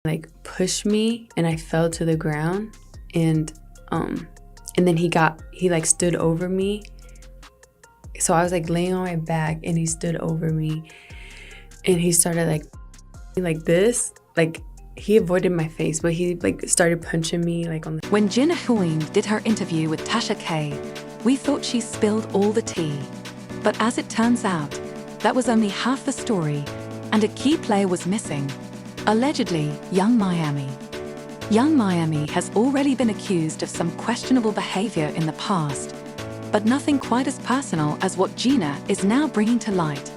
like pushed me and I fell to the ground, and then he like stood over me. So I was like laying on my back and he stood over me and he started like this, like he avoided my face, but he like started punching me like on the... When Gina Huynh did her interview with Tasha K, we thought she spilled all the tea. But as it turns out, that was only half the story, and a key player was missing. Allegedly, Young Miami. Young Miami has already been accused of some questionable behavior in the past, but nothing quite as personal as what Gina is now bringing to light.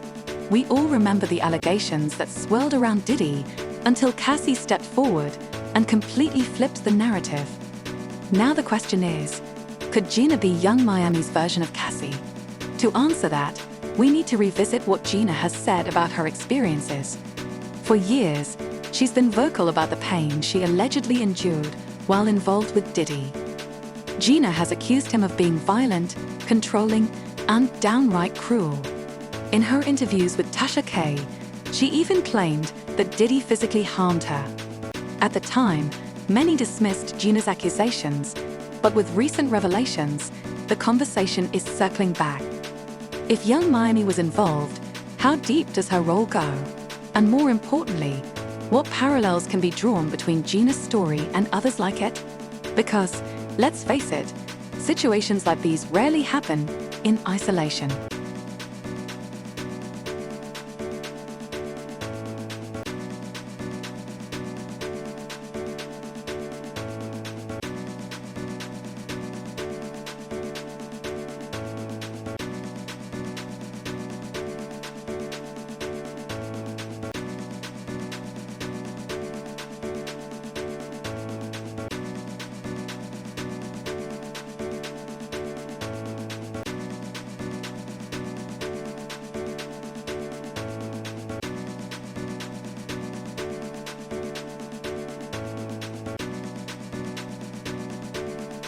We all remember the allegations that swirled around Diddy until Cassie stepped forward and completely flipped the narrative. Now the question is, could Gina be Young Miami's version of Cassie? To answer that, we need to revisit what Gina has said about her experiences. For years, she's been vocal about the pain she allegedly endured while involved with Diddy. Gina has accused him of being violent, controlling, and downright cruel. In her interviews with Tasha K, she even claimed that Diddy physically harmed her. At the time, many dismissed Gina's accusations, but with recent revelations, the conversation is circling back. If Young Miami was involved, how deep does her role go? And more importantly, what parallels can be drawn between Gina's story and others like it? Because, let's face it, situations like these rarely happen in isolation.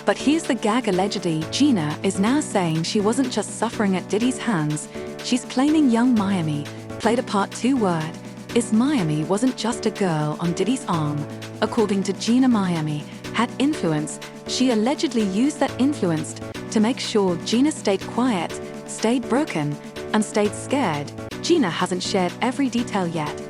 But here's the gag: allegedly, Gina is now saying she wasn't just suffering at Diddy's hands, she's claiming Young Miami played a part too. Word is Miami wasn't just a girl on Diddy's arm. According to Gina, Miami had influence. She allegedly used that influence to make sure Gina stayed quiet, stayed broken, and stayed scared. Gina hasn't shared every detail yet,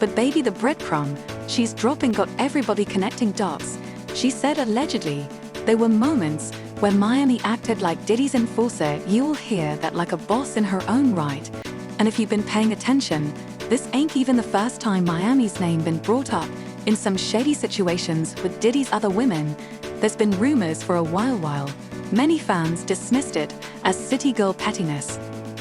but baby, the breadcrumb she's dropping got everybody connecting dots. She said allegedly, there were moments where Miami acted like Diddy's enforcer. You'll hear that like a boss in her own right. And if you've been paying attention, this ain't even the first time Miami's name been brought up in some shady situations with Diddy's other women. There's been rumors for a while. Many fans dismissed it as city girl pettiness.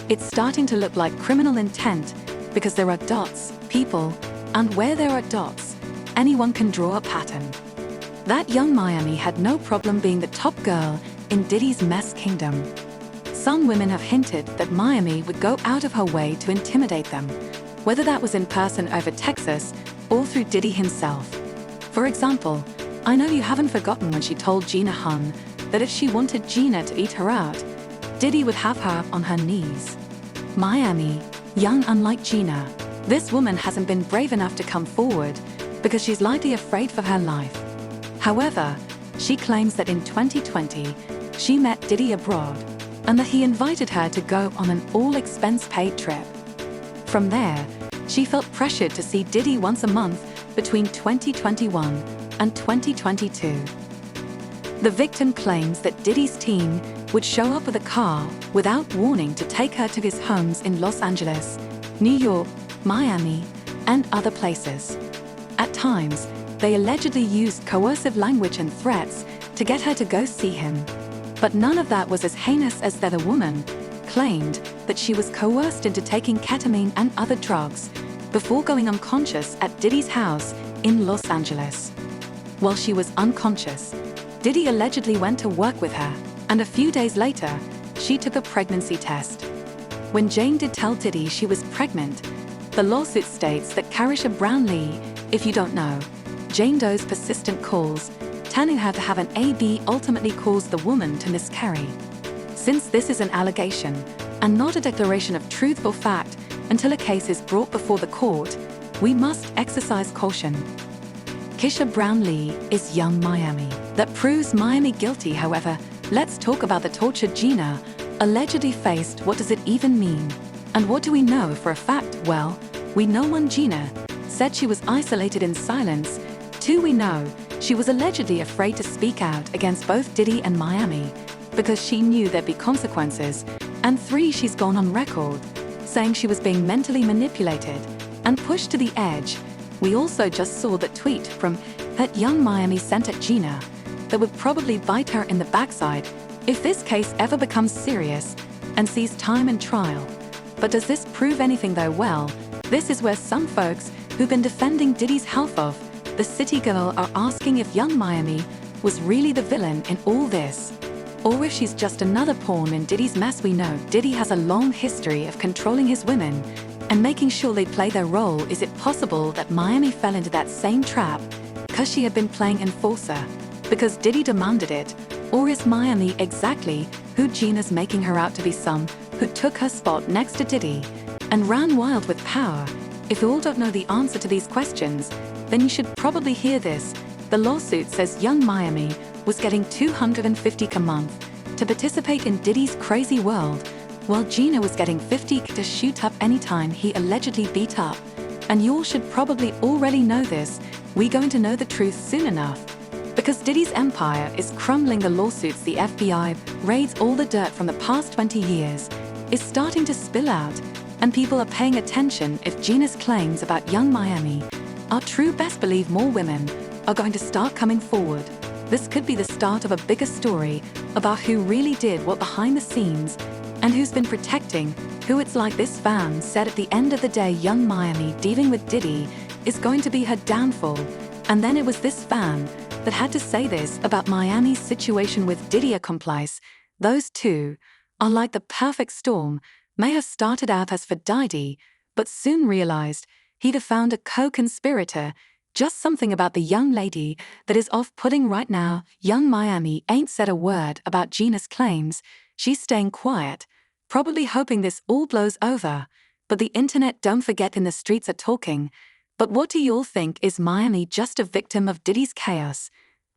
It's starting to look like criminal intent because there are dots, people, and where there are dots, anyone can draw a pattern. That Young Miami had no problem being the top girl in Diddy's mess kingdom. Some women have hinted that Miami would go out of her way to intimidate them, whether that was in person over Texas or through Diddy himself. For example, I know you haven't forgotten when she told Gina Huynh that if she wanted Gina to eat her out, Diddy would have her on her knees. Miami, young unlike Gina, this woman hasn't been brave enough to come forward because she's likely afraid for her life. However, she claims that in 2020, she met Diddy abroad and that he invited her to go on an all-expense-paid trip. From there, she felt pressured to see Diddy once a month between 2021 and 2022. The victim claims that Diddy's team would show up with a car without warning to take her to his homes in Los Angeles, New York, Miami, and other places. At times, they allegedly used coercive language and threats to get her to go see him. But none of that was as heinous as that. The woman claimed that she was coerced into taking ketamine and other drugs before going unconscious at Diddy's house in Los Angeles. While she was unconscious, Diddy allegedly went to work with her, and a few days later, she took a pregnancy test. When Jane did tell Diddy she was pregnant, the lawsuit states that Carisha Brownlee, if you don't know, Jane Doe's persistent calls, turning her to have an AB, ultimately caused the woman to miscarry. Since this is an allegation, and not a declaration of truth or fact until a case is brought before the court, we must exercise caution. Keisha Brownlee is young Miami. That proves Miami guilty, however. Let's talk about the tortured Gina, allegedly faced. What does it even mean? And what do we know for a fact? Well, we know one, Gina said she was isolated in silence. Two, we know she was allegedly afraid to speak out against both Diddy and Miami because she knew there'd be consequences. And three, she's gone on record saying she was being mentally manipulated and pushed to the edge. We also just saw that tweet from that young Miami sent at Gina that would probably bite her in the backside if this case ever becomes serious and sees time in trial. But does this prove anything though? Well, this is where some folks who've been defending Diddy's health of the city girl are asking if young Miami was really the villain in all this, or if she's just another pawn in Diddy's mess. We know Diddy has a long history of controlling his women and making sure they play their role. Is it possible that Miami fell into that same trap because she had been playing enforcer because Diddy demanded it? Or is Miami exactly who Gina's making her out to be, some who took her spot next to Diddy and ran wild with power? If you all don't know the answer to these questions, then you should probably hear this. The lawsuit says young Miami was getting $250 a month to participate in Diddy's crazy world, while Gina was getting $50 to shoot up anytime he allegedly beat up. And you all should probably already know this. We're going to know the truth soon enough. Because Diddy's empire is crumbling, the lawsuits, the FBI raids, all the dirt from the past 20 years is starting to spill out, and people are paying attention. If Gina's claims about young Miami are true, best believe more women are going to start coming forward. This could be the start of a bigger story about who really did what behind the scenes and who's been protecting who. It's like this fan said, at the end of the day, young Miami dealing with Diddy is going to be her downfall. And then it was this fan that had to say this about Miami's situation with Diddy accomplice. Those two are like the perfect storm. May have started out as for Diddy, but soon realized he'd have found a co-conspirator. Just something about the young lady that is off-putting right now. Young Miami ain't said a word about Gina's claims. She's staying quiet, probably hoping this all blows over. But the internet, don't forget, in the streets are talking. But what do y'all think? Is Miami just a victim of Diddy's chaos?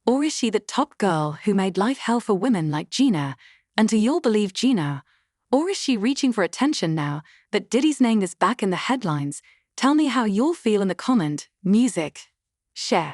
Or is she the top girl who made life hell for women like Gina? And do y'all believe Gina? Or is she reaching for attention now that Diddy's name is back in the headlines? Tell me how you'll feel in the comment. Music. Share.